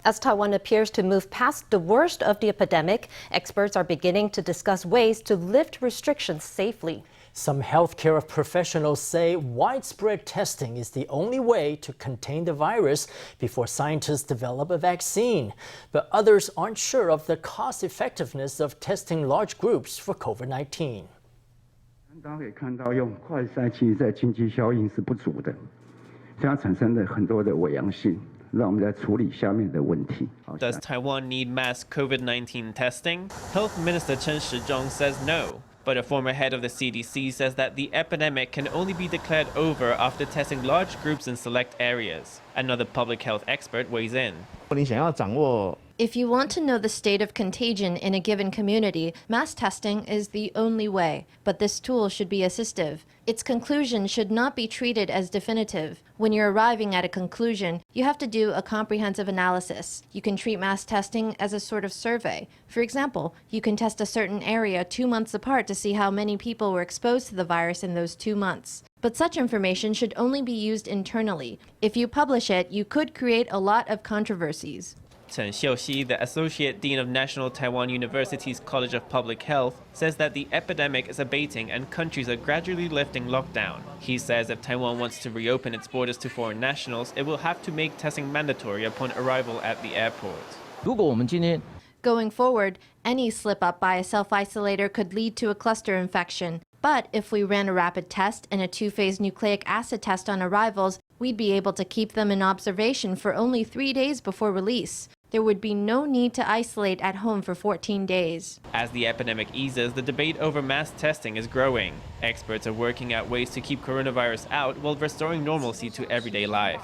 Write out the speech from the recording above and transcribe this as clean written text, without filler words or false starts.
As Taiwan appears to move past the worst of the epidemic, experts are beginning to discuss ways to lift restrictions safely. Some healthcare professionals say widespread testing is the only way to contain the virus before scientists develop a vaccine. But others aren't sure of the cost effectiveness of testing large groups for COVID-19. 大家可以看到，用快筛其实在经济效应是不足的，这样产生了很多的伪阳性，让我们在处理下面的问题。Does Taiwan need mass COVID-19 testing? Health Minister Chen Shih-chung says no. But a former head of the CDC says that the epidemic can only be declared over after testing large groups in select areas. Another public health expert weighs in. If you want to know the state of contagion in a given community, mass testing is the only way. But this tool should be assistive. Its conclusion should not be treated as definitive. When you're arriving at a conclusion, you have to do a comprehensive analysis. You can treat mass testing as a sort of survey. For example, you can test a certain area 2 months apart to see how many people were exposed to the virus in those 2 months. But such information should only be used internally. If you publish it, you could create a lot of controversies. Chen Shih-chung, the Associate Dean of National Taiwan University's College of Public Health, says that the epidemic is abating and countries are gradually lifting lockdown. He says if Taiwan wants to reopen its borders to foreign nationals, it will have to make testing mandatory upon arrival at the airport. Going forward, any slip-up by a self-isolator could lead to a cluster infection. But if we ran a rapid test and a 2-phase nucleic acid test on arrivals, we'd be able to keep them in observation for only 3 days before release. There would be no need to isolate at home for 14 days. As the epidemic eases, the debate over mass testing is growing. Experts are working out ways to keep coronavirus out while restoring normalcy to everyday life.